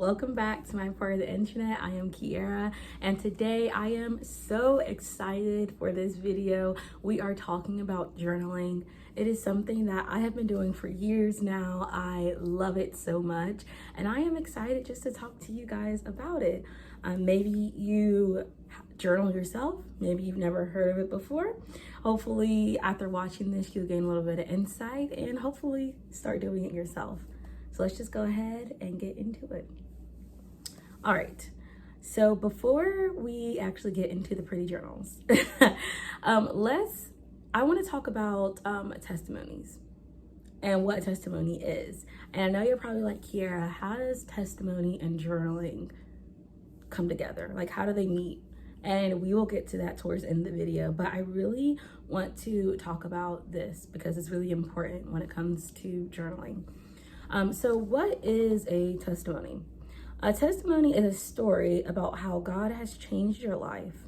welcome back to my part of the internet. I am Keeyaria, and today I am so excited for this video. We are talking about journaling. It is something that I have been doing for years now. I love it so much, and I am excited just to talk to you guys about it. Maybe you journal yourself, maybe you've never heard of it before. Hopefully after watching this you'll gain a little bit of insight and hopefully start doing it yourself. So let's just go ahead and get into it. All right, so before we actually get into the pretty journals, I want to talk about testimonies and what testimony is. And I know you're probably like, Keeyaria, how does testimony and journaling come together? Like, how do they meet? And we will get to that towards the end of the video, but I really want to talk about this because it's really important when it comes to journaling. So what is a testimony? A testimony is a story about how God has changed your life.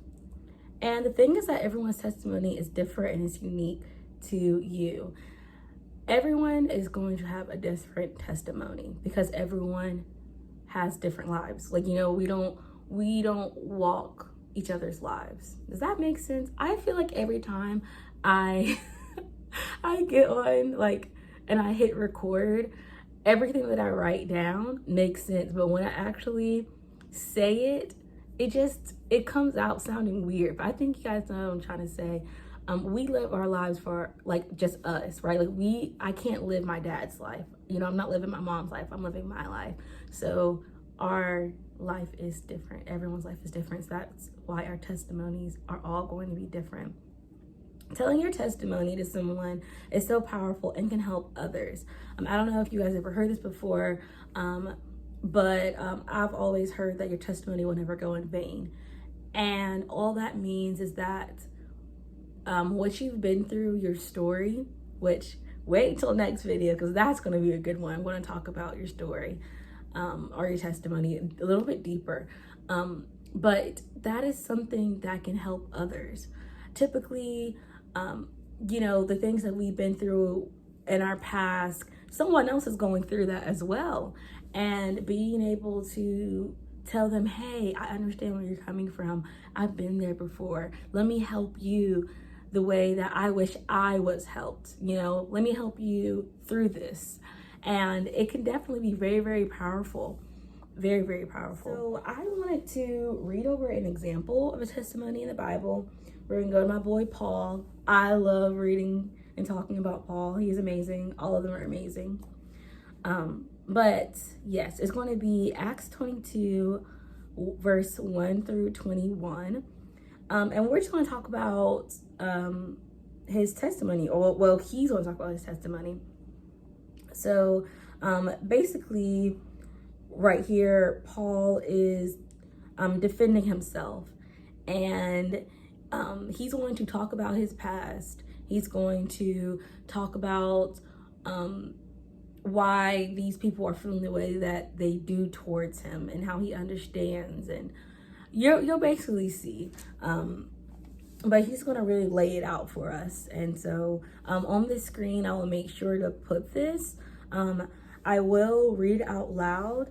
And the thing is that everyone's testimony is different and is unique to you. Everyone is going to have a different testimony because everyone has different lives. Like, you know, we don't walk each other's lives. Does that make sense? I feel like every time I get on and I hit record, everything that I write down makes sense, but when I actually say it, it comes out sounding weird. But I think you guys know what I'm trying to say. We live our lives for just us, right? I can't live my dad's life. You know, I'm not living my mom's life. I'm living my life. So our life is different. Everyone's life is different. So that's why our testimonies are all going to be different. Telling your testimony to someone is so powerful and can help others. I don't know if you guys ever heard this before, but I've always heard that your testimony will never go in vain. And all that means is that what you've been through, your story, which wait till next video because that's going to be a good one. I'm going to talk about your story or your testimony a little bit deeper. But that is something that can help others. Typically, you know, the things that we've been through in our past, someone else is going through that as well. And being able to tell them, hey, I understand where you're coming from. I've been there before. Let me help you the way that I wish I was helped. You know, let me help you through this. And it can definitely be very, very powerful. Very, very powerful. So I wanted to read over an example of a testimony in the Bible. We're gonna go to my boy Paul. I love reading and talking about Paul. He's amazing. All of them are amazing. But yes, it's going to be Acts 22, verse 1 through 21. And we're just going to talk about his testimony, or well, he's going to talk about his testimony. So basically, right here, Paul is defending himself, and he's going to talk about his past. He's going to talk about why these people are feeling the way that they do towards him and how he understands, and you'll basically see. But he's going to really lay it out for us. And so on the screen, I will make sure to put this. I will read out loud,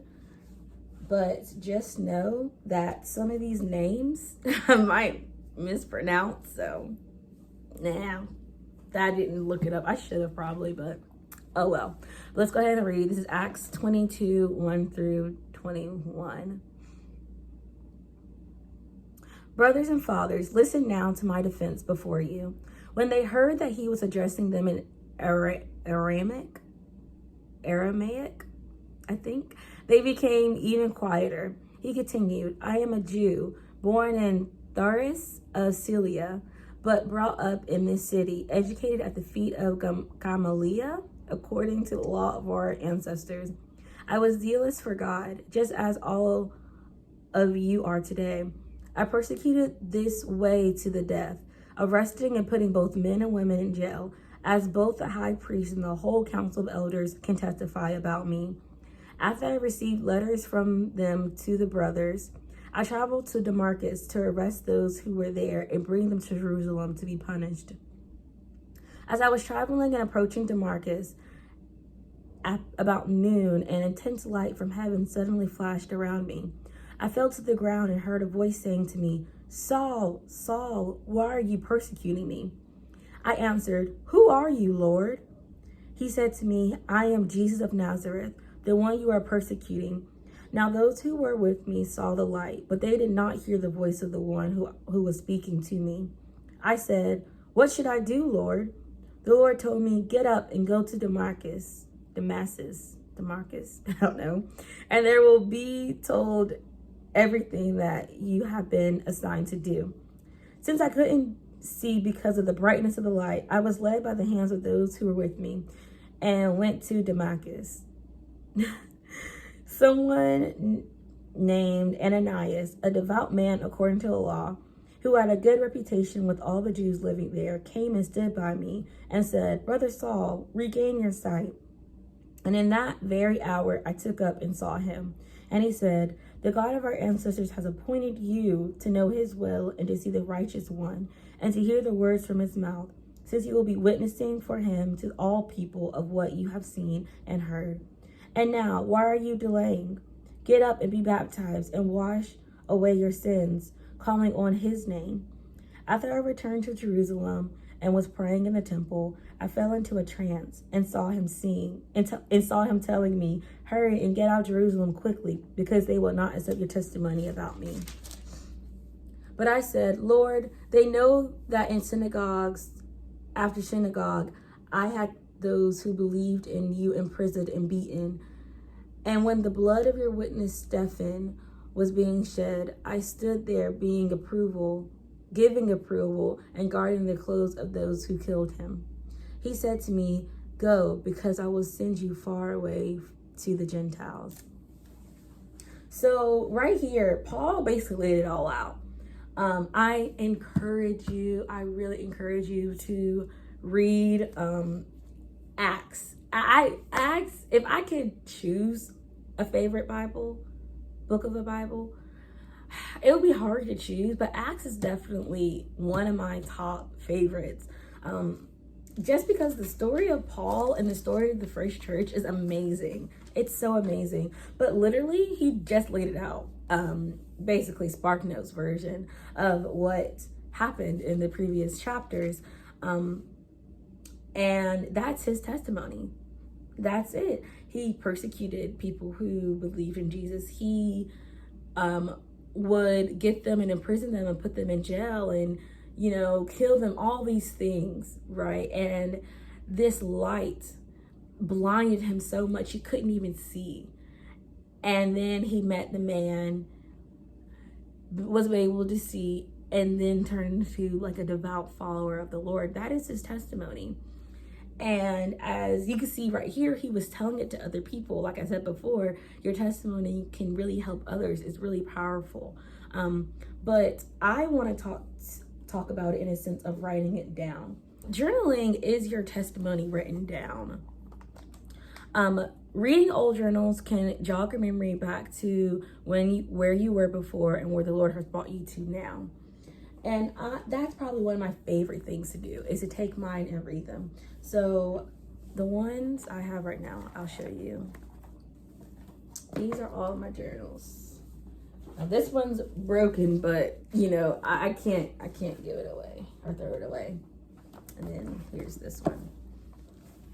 but just know that some of these names I might mispronounce. So now I didn't look it up. I should have probably, but oh well. Let's go ahead and read. This is Acts 22, 1 through 21. Brothers and fathers, listen now to my defense before you. When they heard that he was addressing them in Aramaic, I think, they became even quieter. He continued, I am a Jew, born in Tharis of Cilicia, but brought up in this city, educated at the feet of Gamaliel, according to the law of our ancestors. I was zealous for God, just as all of you are today. I persecuted this way to the death, arresting and putting both men and women in jail, as both the high priest and the whole council of elders can testify about me. After I received letters from them to the brothers, I traveled to Damascus to arrest those who were there and bring them to Jerusalem to be punished. As I was traveling and approaching Damascus, about noon, an intense light from heaven suddenly flashed around me. I fell to the ground and heard a voice saying to me, "Saul, Saul, why are you persecuting me?" I answered, "Who are you, Lord?" He said to me, "I am Jesus of Nazareth, the one you are persecuting." Now those who were with me saw the light, but they did not hear the voice of the one who was speaking to me. I said, "What should I do, Lord?" The Lord told me, "Get up and go to Damascus, I don't know, and there will be told everything that you have been assigned to do." Since I couldn't see because of the brightness of the light, I was led by the hands of those who were with me and went to Damascus. Someone named Ananias, a devout man according to the law, who had a good reputation with all the Jews living there, came and stood by me and said, "Brother Saul, regain your sight." And in that very hour I took up and saw him. And he said, "The God of our ancestors has appointed you to know his will and to see the righteous one and to hear the words from his mouth, since you will be witnessing for him to all people of what you have seen and heard. And now, why are you delaying? Get up and be baptized and wash away your sins, calling on his name." After I returned to Jerusalem and was praying in the temple, I fell into a trance and saw him telling me, "Hurry and get out of Jerusalem quickly, because they will not accept your testimony about me." But I said, "Lord, they know that in synagogues after synagogue, I had those who believed in you imprisoned and beaten. And when the blood of your witness Stephen was being shed, I stood there giving approval and guarding the clothes of those who killed him." He said to me, "Go, because I will send you far away to the Gentiles." So right here, Paul basically laid it all out. I really encourage you to read Acts. Acts, if I could choose a favorite book of the Bible, it would be hard to choose, but Acts is definitely one of my top favorites. Just because the story of Paul and the story of the first church is amazing. It's so amazing. But literally, he just laid it out. Basically, SparkNotes version of what happened in the previous chapters. And that's his testimony. That's it. He persecuted people who believed in Jesus. He would get them and imprison them and put them in jail and, kill them, all these things, right? And this light blinded him so much he couldn't even see. And then he met the man, was able to see, and then turned into like a devout follower of the Lord. That is his testimony. And as you can see right here, he was telling it to other people. Like I said before, your testimony can really help others. It's really powerful. But I want to talk about it in a sense of writing it down. Journaling is your testimony written down. Reading old journals can jog your memory back to where you were before and where the Lord has brought you to now. And that's probably one of my favorite things to do, is to take mine and read them. So the ones I have right now, I'll show you. These are all my journals. Now this one's broken, but I can't give it away or throw it away. And then here's this one.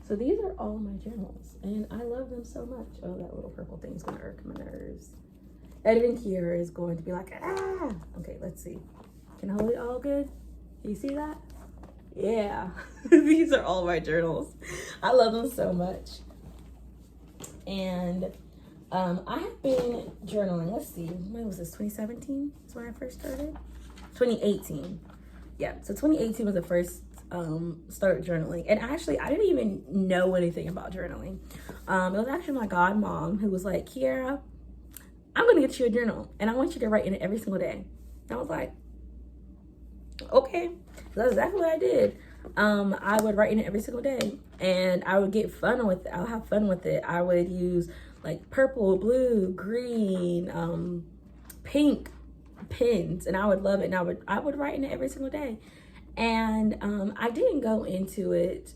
So these are all my journals, and I love them so much. Oh, that little purple thing's gonna irk my nerves. Editing Keeyaria is going to be like, ah! Okay, let's see. Can I hold it all good? You see that? Yeah. These are all my journals. I love them so much. And I have been journaling. Let's see. When was this? 2017 is when I first started? 2018. Yeah, so 2018 was the first start journaling. And actually, I didn't even know anything about journaling. It was actually my godmom who was like, "Keeyaria, I'm going to get you a journal, and I want you to write in it every single day." And I was like, okay. So that's exactly what I did. I would write in it every single day, and I would get fun with it. I'll have fun with it. I would use like purple, blue, green, pink pens, and I would love it. And I would write in it every single day. And I didn't go into it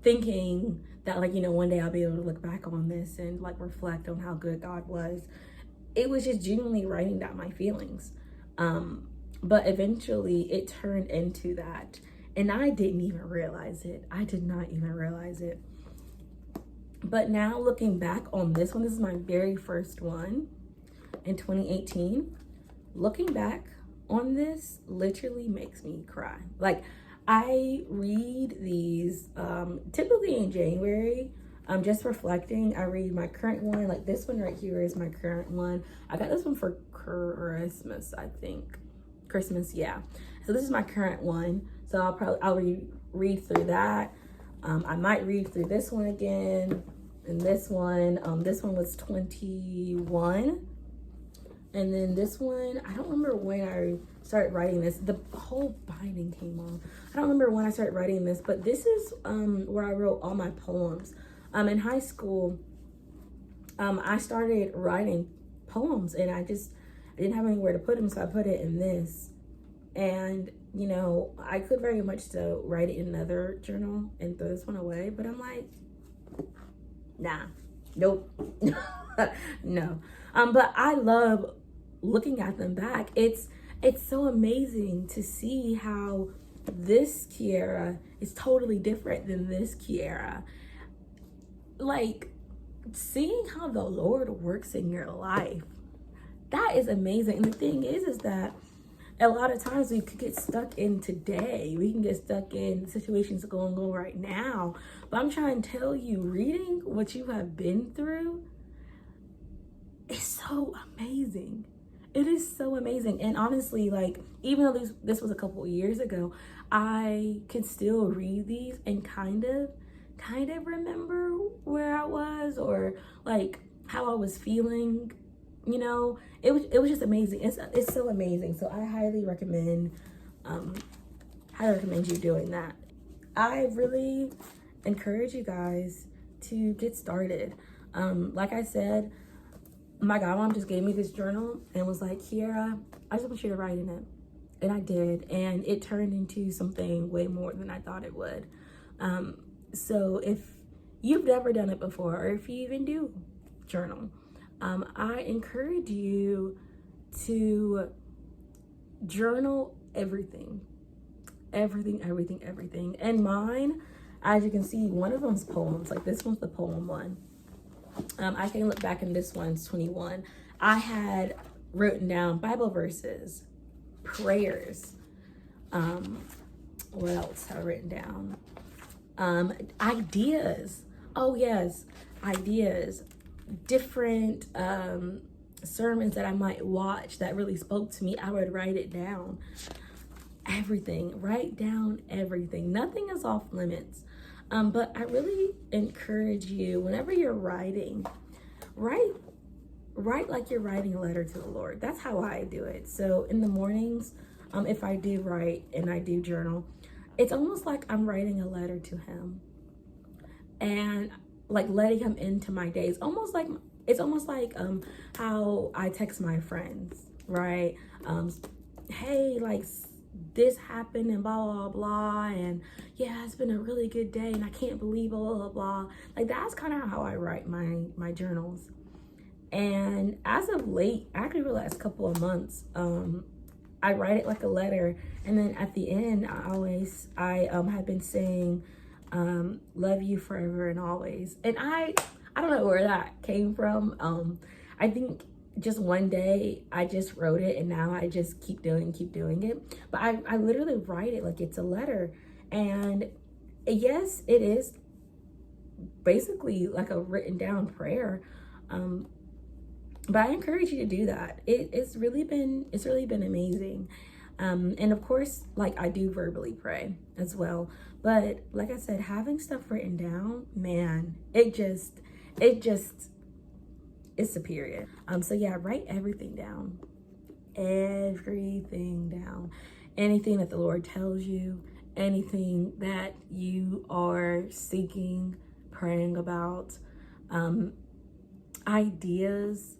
thinking that like, you know, one day I'll be able to look back on this and like reflect on how good God was. It was just genuinely writing down my feelings. But eventually it turned into that. And I didn't even realize it. I did not even realize it. But now looking back on this one, this is my very first one in 2018. Looking back on this literally makes me cry. Like, I read these typically in January. I'm just reflecting. I read my current one. Like this one right here is my current one. I got this one for Christmas, I think. Christmas, yeah. So this is my current one. So I'll read through that. I might read through this one again. And this one was 21. And then this one, I don't remember when I started writing this. The whole binding came off. I don't remember when I started writing this, but this is where I wrote all my poems. In high school, I started writing poems, and I didn't have anywhere to put them, so I put it in this. And, you know, I could very much so write it in another journal and throw this one away, but I'm like, nah, nope, no. But I love looking at them back. It's so amazing to see how this Keeyaria is totally different than this Keeyaria. Like, seeing how the Lord works in your life, that is amazing. And the thing is that a lot of times we could get stuck in today. We can get stuck in situations going on right now. But I'm trying to tell you, reading what you have been through is so amazing. It is so amazing. And honestly, like, even though this was a couple of years ago, I can still read these and kind of remember where I was, or like how I was feeling. You know, it was just amazing. It's so amazing. So I highly recommend you doing that. I really encourage you guys to get started. Like I said, my godmom just gave me this journal and was like, Keeyaria, I just want you to write in it. And I did, and it turned into something way more than I thought it would. So if you've never done it before, or if you even do journal, I encourage you to journal everything. And mine, as you can see, one of them's poems. Like this one's the poem one. I can look back, and this one's 21. I had written down Bible verses, prayers. What else have I written down? Ideas. Oh yes, ideas. Different sermons that I might watch that really spoke to me. I would write it down. Everything. Write down everything. Nothing is off limits. But I really encourage you, whenever you're writing, write like you're writing a letter to the Lord. That's how I do it. So in the mornings, if I do write and I do journal, it's almost like I'm writing a letter to him, and like letting him into my days. It's almost like how I text my friends, right? Hey, like this happened and blah blah blah, and yeah, it's been a really good day and I can't believe blah blah blah. Like that's kind of how I write my journals. And as of late, actually for the last couple of months, I write it like a letter, and then at the end I have been saying love you forever and always. And I don't know where that came from. I think just one day I just wrote it, and now I just keep doing it. But I literally write it like it's a letter. And yes, it is basically like a written down prayer. But I encourage you to do that. It's really been amazing. And of course, like I do verbally pray as well. But like I said, having stuff written down, man, it's superior. So yeah, write everything down. Anything that the Lord tells you, anything that you are seeking, praying about, ideas,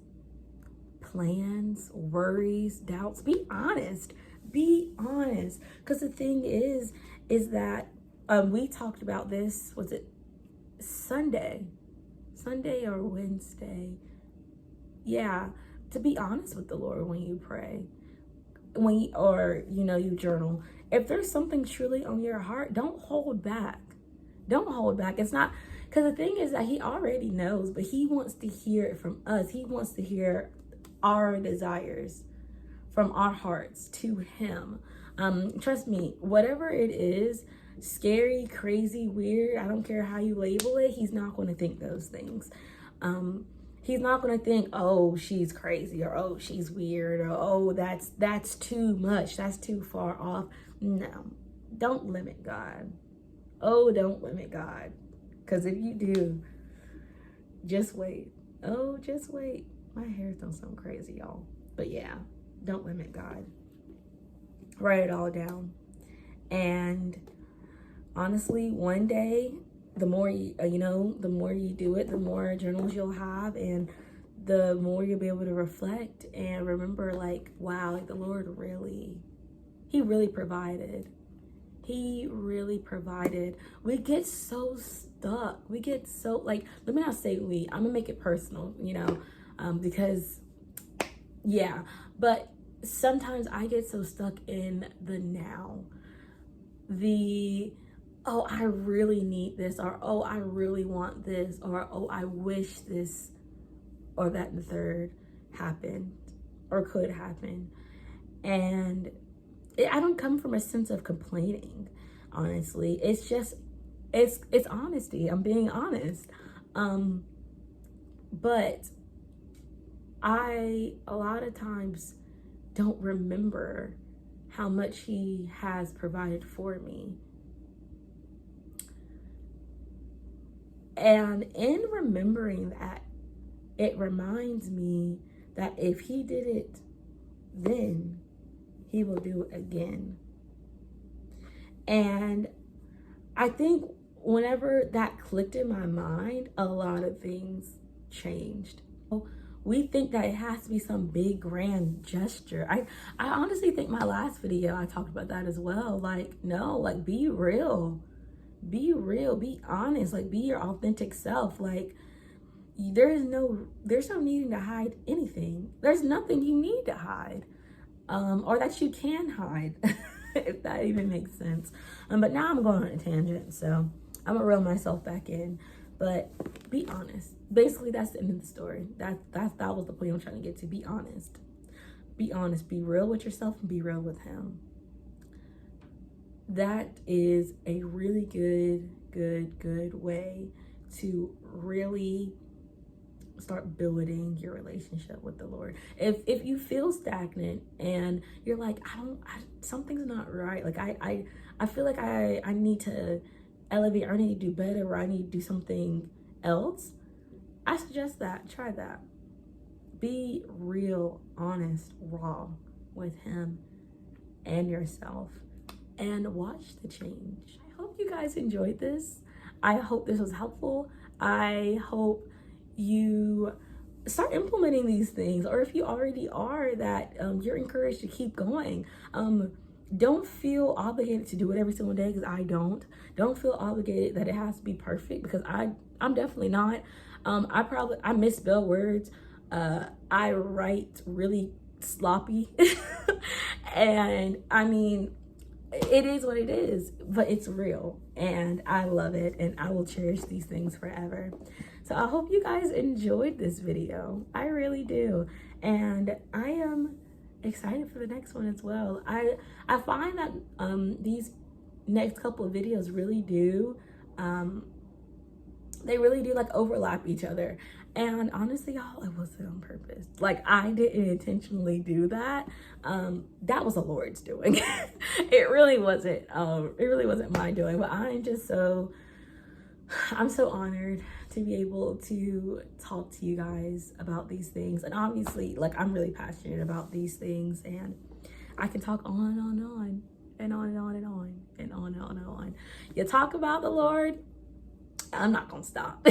plans, worries, doubts. Be honest. Because the thing is that we talked about this, was it Sunday or Wednesday. Yeah, to be honest with the Lord when you pray, or you journal. If there's something truly on your heart, don't hold back. Don't hold back. It's not, because the thing is that he already knows, but he wants to hear it from us. He wants to hear our desires from our hearts to him. Trust me, whatever it is, scary, crazy, weird, I don't care how you label it, he's not going to think those things. He's not going to think, oh, she's crazy, or oh, she's weird, or oh, that's too much, that's too far off. No, don't limit God. Oh, don't limit God. Because if you do, just wait. Oh, just wait. My hair don't sound crazy, y'all. But yeah, don't limit God. Write it all down. And honestly, one day, the more the more you do it, the more journals you'll have, and the more you'll be able to reflect and remember, like, wow, like the Lord he really provided. He really provided. We get so stuck. We get so, like, let me not say we. I'm gonna make it personal, because, yeah. But sometimes I get so stuck in the now. Oh, I really need this, or oh, I really want this, or oh, I wish this or that and the third happened or could happen. And I don't come from a sense of complaining, honestly. It's just, it's honesty. I'm being honest. But I, a lot of times, don't remember how much he has provided for me. And in remembering that, it reminds me that if he did it then, he will do it again. And I think whenever that clicked in my mind, a lot of things changed. We think that it has to be some big grand gesture. I honestly think my last video, I talked about that as well. Like, no, like, be real, be honest, like, be your authentic self. Like, there's no needing to hide anything. There's nothing you need to hide, or that you can hide, if that even makes sense. But now I'm going on a tangent, so I'm gonna reel myself back in. But be honest. Basically, that's the end of the story. That was the point I'm trying to get to. Be honest. Be honest. Be real with yourself and be real with him. That is a really good way to really start building your relationship with the Lord. If you feel stagnant and you're like, something's not right. Like, I feel like I need to elevate, or I need to do better, or I need to do something else. I suggest that. Try that. Be real, honest, raw with him and yourself, and watch the change. I hope you guys enjoyed this. I hope this was helpful. I hope you start implementing these things, or if you already are, that you're encouraged to keep going. Don't feel obligated to do it every single day, because I don't feel obligated that it has to be perfect, because I'm definitely not. I misspell words. I write really sloppy. And I mean, it is what it is, but it's real, and I love it, and I will cherish these things forever. So I hope you guys enjoyed this video. I really do. And I am excited for the next one as well. I find that these next couple of videos really do, they really do like overlap each other. And honestly, y'all, it wasn't on purpose. Like, I didn't intentionally do that. That was the Lord's doing. It really wasn't my doing, but I'm so honored to be able to talk to you guys about these things. And obviously, like, I'm really passionate about these things, and I can talk on and on and on and on and on and on and on and on and on. You talk about the Lord, I'm not gonna stop.